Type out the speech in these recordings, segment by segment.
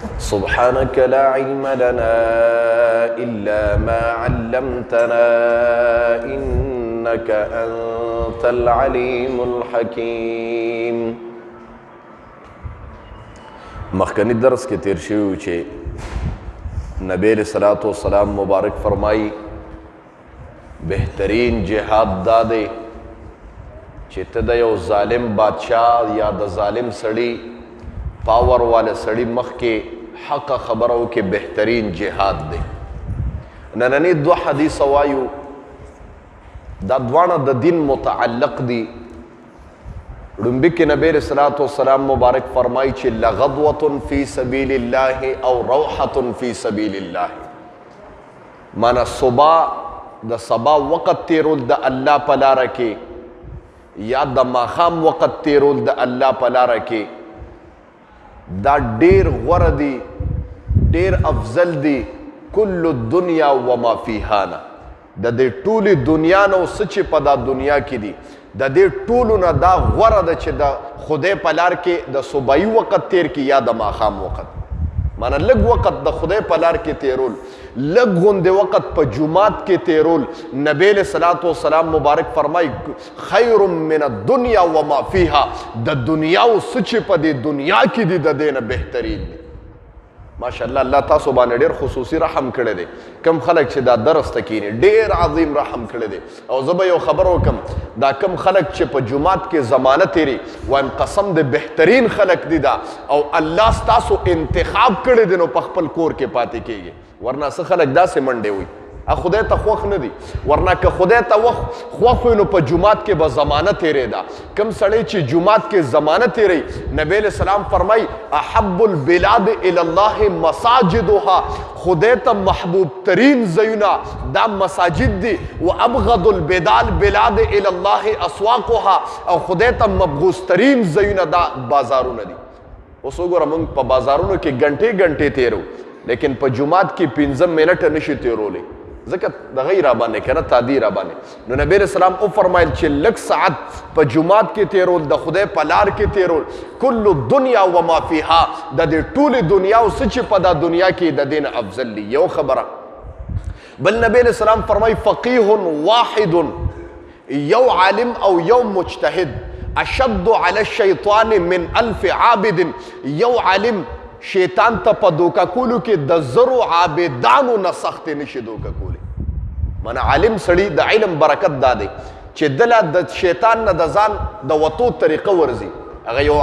سبحانك لا علم لنا إلا ما علمتنا إنك أنت العليم الحكيم. مخکنی درس کې تیر شوی چې نبی علیہ الصلوۃ والسلام مبارک فرمائی بهترین جهاد دا دی چې ته د یو ظالم بادشاہ یا د ظالم سړی پاور والا سړی مخ کې حق خبرو کې بهترین جهاد دی. نننی دو حدیث وایو دا دوانه د دین متعلق دی. ړومبي کې نبی علیہ الصلوۃ والسلام مبارک فرمایي چې لغدوة فی سبیل الله او روحة فی سبیل الله، مانا صبح د سبا وقت تیرول د الله په لاره کې یا د ماښام وقت تیرول د الله په لاره کې دا ډیر غوره دی، ډیر افضل دی کل الدنیا وما فیها نه. د دې ټولې دنیا نه څه چې په دا دنیا کې دي د دې ټولو نه دا غوره ده چې د خدای په لار کې د صبحي وخت تیر کې یا د ماښام وخت، مانا لږ وخت د خدای په لار کې تیرول، لږ غوندې وخت په جومات کې تیرول. نبی علیہ الصلوۃ والسلام مبارک فرمای خیر من الدنیا وما فیها، د دنیا او څه چې په دې دنیا کې دي د دې نه بهترین دي. ماشاءالله الله تاسو باندې ډېر خصوصي رحم کړی دی. کم خلک چې دا درس ته کینی ډېر عظیم رحم کړی دی. او زه به یو خبر وکم، دا کم خلک چې په جومات کې زمانه تیری وایم قسم د بهترین خلک دي دا، او الله ستاسو انتخاب کړی دی نو په خپل کور کې پاتې کیږي. ورنه څه خلک داسې منډې وي خدای ته خوښ نه دي. ورنه که خدای ته خوښ وي نو په جومات کې به زمانه تیرې ده. کم سړی چې جومات کې زمانه تیری، نبی علیہ السلام فرمای احب البلاد الی الله مساجدها، خدای ته محبوب ترین ځایونه دا مساجد دي. و ابغض البلاد الی الله اسواقها، او خدای ته مبغوض ترین ځایونه دا بازارونه دي. اوس وګوره موږ په بازارونو کې ګنټې ګنټې تیرو، لیکن په جومات کې 15 منټه نشي تیرولی، ځکه دغه را باندې کنه تادی را باندې. نو نبی رسول الله او فرمایل چې لږ ساعت په جومات کې تیرول، د خدای په لار کې تیرول، کل الدنیا وما فیها، د دې ټولې دنیا او څه چې په دا دنیا کې د دین افضل دی. یو خبره بل نبی رسول الله فرمای فقیه واحد، یو عالم او یو مجتهد اشد علی الشیطان من 1000 عابد. یو عالم شیطان ته په دوکه کولو کې د زرو عابدانو نه سخت نشي دوکه کولی. مانا عالم سړي د علم برکت دا دی چې دله د شیطان نه د ځان د وتو طریقه ورځي. هغه یو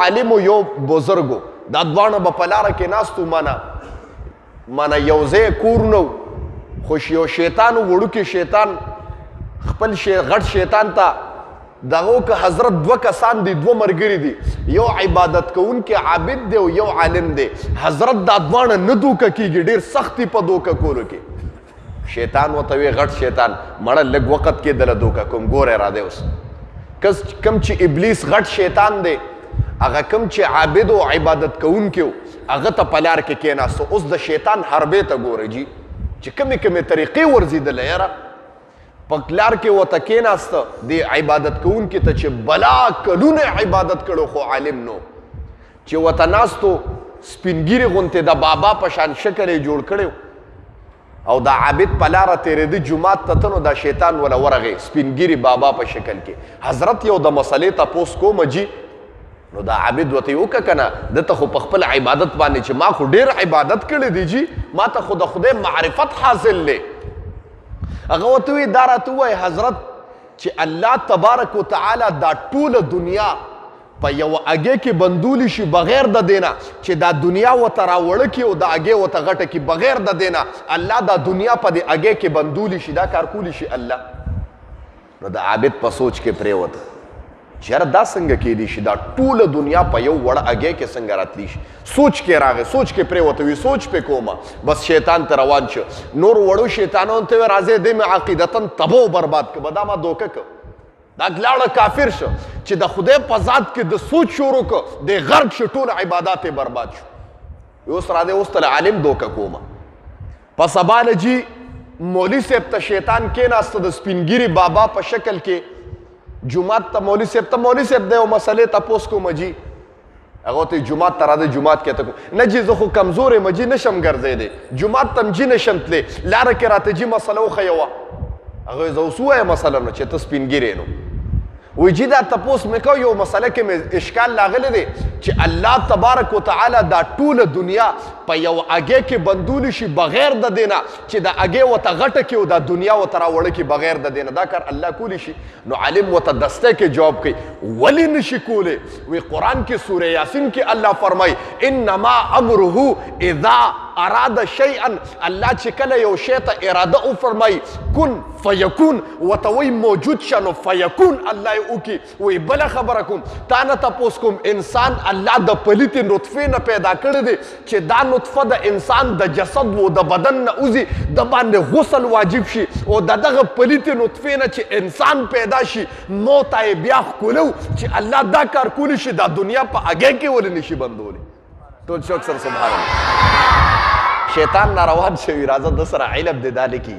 عالمو یو بزرګو، دا دواړه به په لاره کې ناستو، مانا یو ځای کور نو، خو یو شیطان وړوکی شیطان خپل غټ شیطان ته دغه که حضرت دو کسان دي، دو مرګري دي، یو عبادت کوونکی عابد دی او یو عالم دی. حضرت دا دواړه نه دوکه کیږي، ډیر سختی په دوکه کولو کې. شیطان ورته وی غټ شیطان مړه لږ وخت کې دله دوکه کوم، ګوره را دی اوس کم چې ابلیس غټ شیطان دی، هغه کم چې عابد او عبادت کوونکی هغه ته په لار کې کېناستو. اوس د شیطان حربې ته ګوره جي چې کمې طریقې ورځېدله یاره په لار کې ورته کېناسته د عبادت کوونکي ته چې بلا کلونه عبادت کړو خو عالم نو، چې ورته ناستو سپینګیري غوندې د بابا په شان شکل یې جوړ کړی او دا عابد په لاره تېرېده جومات ته ته نو دا شیطان وله ورغی سپینګیري بابا په شکل کې. حضرت یو د مسلې تپوس کومه جي، نو دا عابد ورته یې وکړه که نه دته خو په خپل عبادت باندې چې ما خو ډېر عبادت کړی دی جي، ما ته خو د خدای معرفت حاصل دی. هغه ورته وی دا راته ووایي حضرت چې الله تبارک وتعالی دا ټوله دنیا په یوه اګې کې بندولی شي بغیر د دې نه چې دا دنیا ورته راوړه کړي او دا اګې ورته غټه کړي، بغیر د دې نه الله دا دنیا په دې اګې کې بندولی شي، دا کار کولی شي الله. نو د عابد په سوچ کې پرېوته چې یاره دا څنګه کیدی شي، دا ټوله دنیا په یو وړه اګې کې څنګه راتلی شي. سوچ کې راغی، سوچ کې پرېوته وي سوچ پې کومه، بس شیطان ته روان شو. نور وړو شیطانانو ته وی راځئ دې مې عقیدتاً تباه و برباد که، به دا ما دوکه که، دا لاړه کافر شو چې د خدای په ذات کې د سوچ شروع که د غرق شو، ټول عبادات یې برباد شو. اوس راځئ اوس ته عالم دوکه کومه. په سبا نه جي مولوي صاحب ته شیطان کېناسته د سپینګیري بابا په شکل کې جومات ته مولوي صاحب دی او مسلې تپوس کومه جي. هغه ته جمعات ته راځه جمعات کې ته نه جي زه خو کمزور یم جي نشم ګرځېدی جمعات ته جي نشم تللی لاره کې راته جي مسله وښیوه هغه زه اوس ووایم مثلا نو چې ته سپین ګیری نو وی جی دا تپوس مې کو یو مسله کې مې اشکال لاغلی دی چې الله تبارک وتعالی دا ټوله دنیا په یو اګې کې بندولی شي بغیر د دینه چې د اګې ورته غټه کړي او دا دنیا ورته راوړه کړي بغیر د دینه دا کار الله کولی شي نو عالم ورته دسته کې جواب کوي ولې نشي کولی وی قرآن کې سوره یاسین کې الله فرمایي انما امره اذا اراد شیئا الله چې کله یو شی ته اراده وفرمایي کن فیکون ورته وایي موجود شه نو فیکون الله یې وکړي وایي بله خبره کوم تا نه تپوس کوم انسان الله د پلیتې نطفې نه پیدا کړی دی چې دا نطفه د انسان د جسد و د بدن نه وځي د باندې غسل واجب شي او د دغه پلیتې نطفې نه چې انسان پیدا شي موت یې بیا ښکلو چې الله دا کار کولی شي دا دنیا په اګې کې ولې نشي بندولی ټول شوق سره سبحان الله شیطان ناروان شوي راځه د سره علم د دا لیکي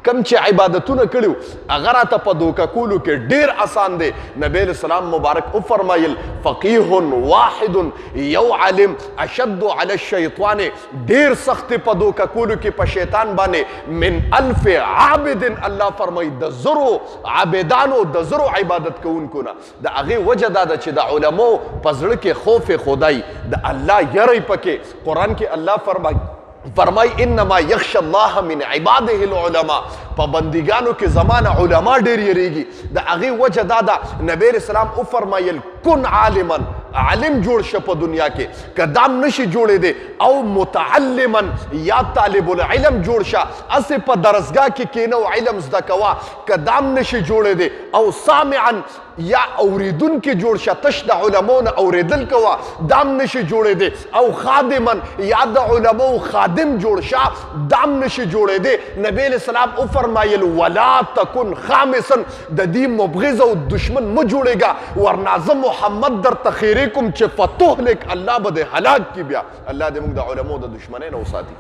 کم چې عبادتونه کړیو هغه راته په دوکه کولو کې ډېر آسان دی نبی علیه السلام مبارک وفرمایل فقیه واحد یو عالم اشد علی الشیطان ډېر سخت په دوکه کولو کې په شیطان باندې من الف عابد الله فرمایي د زرو عابدانو د زرو عبادت کوونکو نه د هغې وجه دا ده چې د علماو په زړه کې خوف خدای د الله یری پکې قرآن کې الله فرمای انما یخشى الله من عباده العلماء په بندګانو کې زمانه علما ډېر یریږي د هغې وجه دا ده نبی علیه السلام وفرمایل کن عالما عالم جوړ شه په دنیا کې که دام نشي جوړېدی او متعلما یا طالب العلم جوړ شه هسې په درسګاه کې کښېنه او علم زده کوه که دام نشي جوړېدی او سامعا یا اوریدونکي جوړ شه تش د علماو نه اورېدل کوه دام نشي جوړېدی او خادما یا د علماو خادم جوړ شه دام نشي جوړېدی نبی علیه السلام وفرمایل ولا تکن خامسا د دې مبغض او دشمن مه جوړېږه ورنه زه محمد درته خیرې کوم چې فتهلک الله به دې هلاک کړي بیا الله دې موږ د علماو د دشمنۍ نه وساتي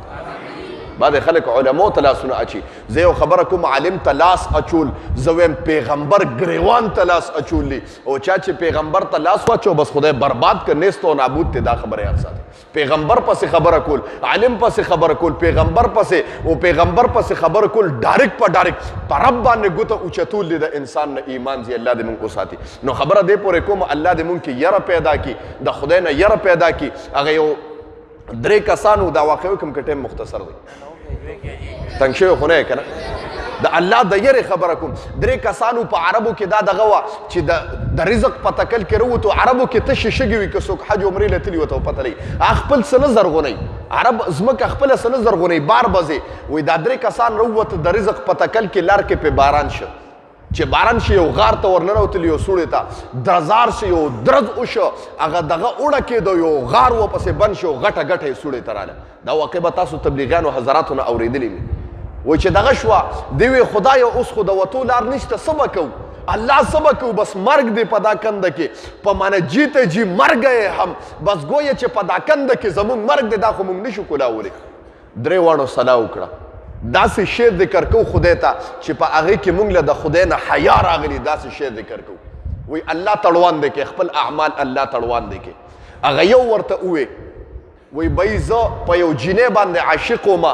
بعد خلک علماو ته لاسونه اچي زه یو خبره کوم عالم ته لاس اچول زه وایم پیغمبر ګریوان ته لاس اچولی او چا چې پیغمبر ته لاس واچو بس خدای برباد کړ نیست او نابود ته دا خبره یاد ساتي پیغمبر پسې خبره کول عالم پسې خبره کول پیغمبر پسې او پیغمبر پسې خبره کول ډایرکټ په ډایرکټ په رب باندې ګوته اوچتول د انسان نه ایمان زی الله دې موږ وساتي نو خبره دې پورې کوم الله دې موږ کې یره پیدا کړي د خدای نه یره پیدا کړي هغه یو درې کسانو دا واقع کوم که ټایم مختصر دی تنګ شوی خو نه یې که نه د الله د یرې خبره کوم درې کسانو په عربو کې دا دغه وه چې د رزق په تکل کې راووتو عربو کې تشې شګې وي که څوک حج عمرې له تلي ورته پته لګي هغه خپل څه نه زرغونوي عرب ځمکه خپله څه نه زرغونوي بار بځې وایي دا درې کسان راووته د رزق په تکل کې لار کې پې باران شه چې باران شي یو غار ته ورننوتل یو سوړې ته درزار شي یو درز وشو هغه دغه اوړه کېدو یو غار ورپسې بند شو غټه غټه یې سوړې ته راله دا واقع به تاسو تبلیغیانو حضراتو نه اورېدلې وي وایي چې دغه شوه دوی وی خدایه اوس خو د وتو لار نشته څه به کوو الله څه به کوو بس مرګ دی په دا کنده کې په معنی جیته جی مرګ یې هم بس ګویه چې په دا کنده کې زموږ مرګ دی دا خو موږ نشو کولاولی درې واړو صلاح وکړه داسې شی ذکر کو خدای ته چې په هغې کې موږ له د خدای نه حیا راغلي داسې شی ذکر کو وایي الله تړوان دی کې خپل اعمال الله تړوان دی کې هغه یو ورته ووې وایي بی زه په یو جینۍ باندې عاشق ومه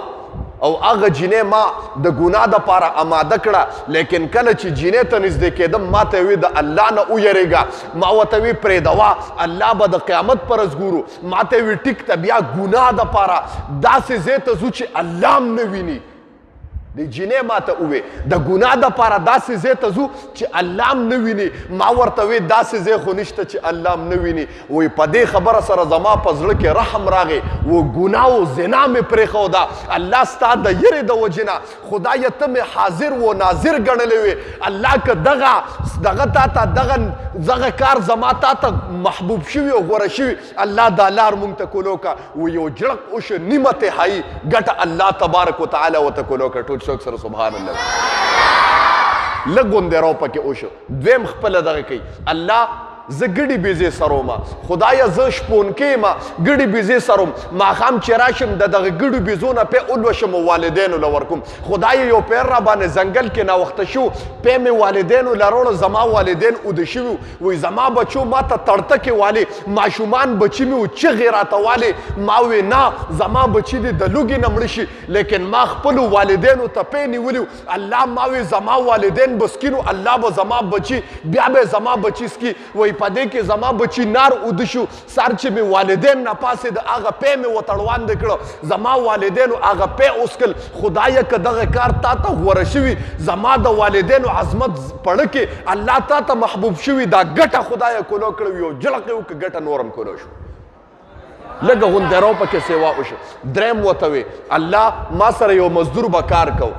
او هغه جینۍ ما د ګناه دپاره اماده کړه لیکن کله چې جینۍ ته نږدې کېدم ما ته وی د الله نه ویرېږه ما ورته وی پرېږدوه الله به د قیامت پر ورځ ګورو ما ته وی ټیک ته بیا ګناه دپاره داسې ځای ته ځو چې الله هم نه ویني د جینۍ ما ته ووې د ګناه دپاره داسې ځای ته ځو چې الله هم نه ویني ما ورته وی داسې ځای خو نشته چې الله هم نه ویني وایي په دې خبره سره زما په زړه کې رحم راغی و ګناه او زنا مې پرېښوده الله ستا د یرې د وجې نه خدایه ته مې حاضر و ناظر ګڼلی وې الله که دغه تا ته دغه کار زما تا ته محبوب شوي او غوره شوي الله دا لار مونږ ته کولو که و یو جړق وشو نیمه تهایي ګټه الله تبارک وتعالی ورته کولو که ټول شوق سره سبحان الله لږ غوندې راو پکې وشو دویم خپله دغه کوي الله زه ګډې بیزې سروم خدایه زه شپونکې یم ګډې بیزې سروم ماښام چې راشم د دغه ګډو بیزو نه پی ولوشم والدینو له ورکوم خدایه یو پیر را باندې ځنګل کې ناوخته شو پی مې والدینو لروړو زما والدین اوده شوي وایي زما بچو ما ته تړتکې والي ماشومان بچي مې و چغې راته والي ما وی نه زما بچي دې د لوږې نه مړه شي لیکن ما خپلو والدینو ته پی نیولي الله ما وی زما والدین به سکینو الله به زما بچي بیا به زما بچي سکي وایي په دې کې زما بچي نار اوده شو سر چې مې والدین نه پاسېد هغه پی مې ورته ړوانده کړه زما والدینو هغه پی اوسکل خدایه که دغه کار تا ته غوره شوي زما د والدینو عظمت پړه کې الله تا ته محبوب شوي دا ګټه خدایه کولو کړو یو جلقې وکړه ګټه نورم کولو شو لږه غوندې رو پکې سیوا وشو دریم ورته وی الله ما سره یو مزدور به کار کو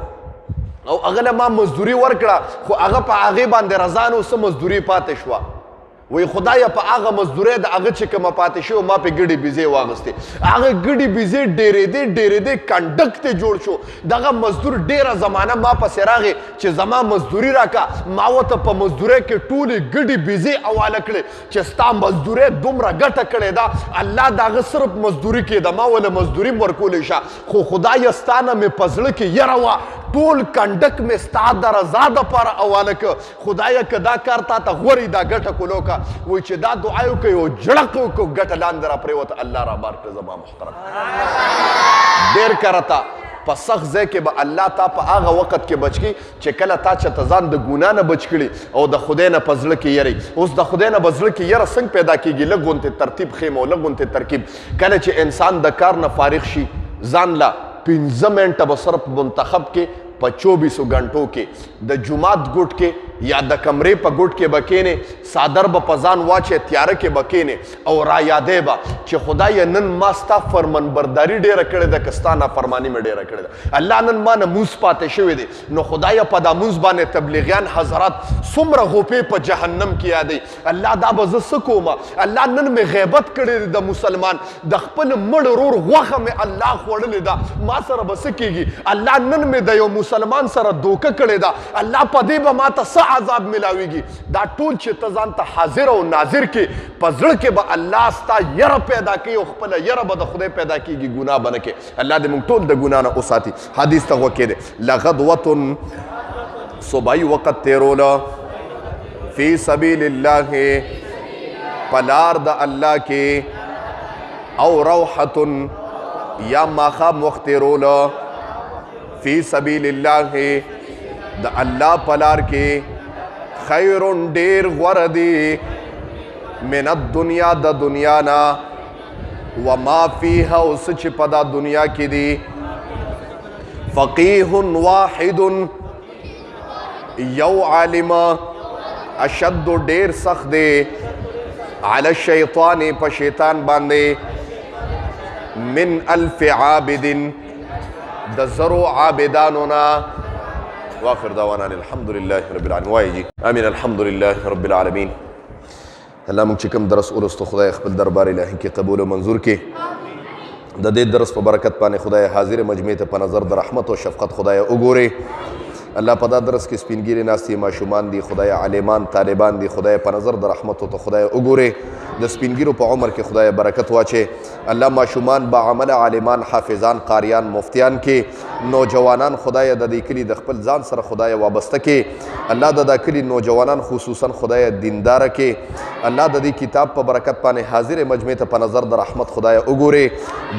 او هغه له ما مزدوري ورکړه خو هغه په هغې باندې رضا نه څه مزدوري پاتې شوه وی خدایه په هغه مزدورۍ د هغه چې کومه پاتې شوی ما پې ګډې بیزې واغستې هغه ګډې بیزې ډېرېدې کنډک ته جوړ شو دغه مزدور ډېره زمانه ما پسې راغې چې زما مزدوري راکړه ما ورته په مزدورۍ کې ټولې ګډې بیزې حواله کړې چې ستا مزدورۍ دومره ګټه کړې ده الله د هغه صرف مزدوري کې ده ما ولې مزدوري م ورکولی شه خو خدایه ستا نه مې په زړه کې یره وه ټول کنډک مې ستا د رضا دپاره حواله که خدایه که دا کار تا ته غوري دا ګټه کولو که وایي چې دا دعا یې وکړه یو جړق یې وکړو ګټه لاندې را پرېوته الله را بار کړه زما محترم ډېر کرته په سخت ځای کې به الله تا په هغه وخت کې بچ کړي چې کله تا چېرته ځان د ګناه نه بچ کړي او د خدای نه په زړه کې یری اوس د خدای نه په زړه کې یره څنګه پیدا کېږي لږ غوندې ترتیب ښیم او لږ غوندې ترکیب کله چې انسان د کار نه فارغ شي ځان له 15 منټه به صرف منتخب کې په 24 غنټو کې د جماعت ګوټ کې یا د کمرې په ګوټ کې به کېنې څادر به په ځان واچې تیاره کې به کېنې او را یادې به چې خدایه نن ما ستا فرمانبرداري ډېره کړې ده که ستا نافرماني مې ډېره کړې ده الله نن ما نه مونځ پاتې شوی دی نو خدایه په دا مونځ باندې تبلیغیان حضرات څومره غوپې په جهنم کې یادوي الله دا به زه څه کومه الله نن مې غیبت کړی دی د مسلمان د خپل مړ ورور غوښه مې الله خوړلې ده ما سره به څه کېږي الله نن مې د یو مسلمان سره دوکه کړې ده الله په دې به ما ته څه عذاب ملاویږي دا ټول چې ته ځان ته حاضر او ناظر کې په زړه کې به الله ستا یره پیدا کوي او خپله یره به د خدای پیدا کېږي ګناه به نه کوي الله دې موږ ټول د ګناه نه وساتي حدیث ته غوږ کېدی لغدوة صبحی وقت تیروله فی سبیل الله په لار د الله کې او روحة یا ماښام وخت تیروله فی سبیل الله د الله په لار کې خیر ډیر غوره دی من الدنیا د دنیا نه وما فیها اوس چې په دا دنیا کې دی فقیه واحد یو عالم اشد ډیر سخت دی علی الشیطان په شیطان باندې من الف عابد د زرو عابدانو نه واخر دعوانا الحمد لله رب العالمین وایي جی امین الحمد لله رب العالمین الله موږ چې کوم درس ولستو خدای خپل دربار الهي کې قبول او منظور کې د دې درس په برکت باندې خدای حاضر مجمع ته په نظر د رحمت او شفقت خدای وګوري الله په دا درس کې سپینګیري ناستې ماشومان دي خدای عالمان طالبان دي خدای په نظر د رحمت ته خدای وګوري د سپینګیرو په عمر کې خدای برکت واچي الله ماشومان با عمل عالمان حافظان قاریان مفتیان کې نوجوانان خدای د دې کلی د خپل ځان سره خدای وابسته کې الله د دې کلی نوجوانان خصوصا خدای دیندار کې الله د دې کتاب په برکت باندې حاضر مجمع ته په نظر د رحمت خدای وګوري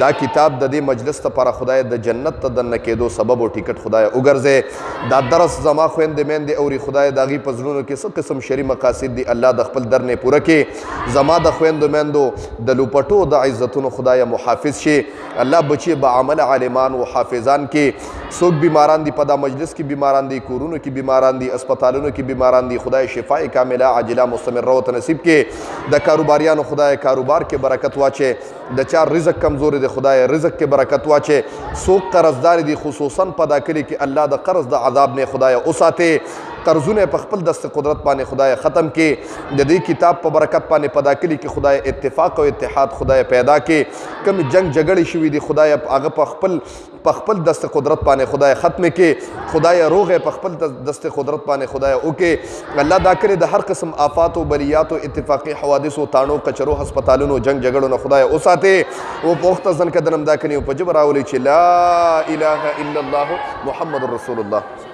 دا کتاب د دې مجلس لپاره خدای د جنت ته دننه کېدو سبب او ټیکټ خدای وګرځي دا درس زما خویندې میندې اوري خدای د هغې په زړونو کې څه قسم شري مقاصد دي الله د خپل در نه پوره کې زما د خویندو میندو د لوپټو د عزتونو خدای محافظ شي الله بچي با عمل عالمان و حافظان کې څوک بیماران دي په دا مجلس کې بیماران دي کورونو کې بیماران دي اسپتالونو کې بیماران دي خدای شفای کامله عاجله مستمره او نصیب کې د کاروباریانو خدای کاروبار کې برکت واچي د چا رزق کمزور دی خدای رزق کې برکت واچي څوک قرضدار دي خصوصا په دا کلی کې الله د قرض د عذاب نه خدای اوساته قرضونه په خپل دست قدرت باندې خدای ختم کې د دې کتاب په برکت باندې په دا کلي کې خدای اتفاق او اتحاد خدای پیدا کې کوم جنگ جګړې شوي دي خدای هغه په خپل دست قدرت باندې خدای ختم کې خدای روغ په خپل دست قدرت باندې خدای وکي الله دا کړي د هر قسم آفات او بلیات او اتفاقی حوادث او تانو کچرو هسپتالونو جنگ جګړو نه خدای اوساته او په وخت ځن کدنم دا کني په جبر راولي چې لا اله الا الله محمد رسول الله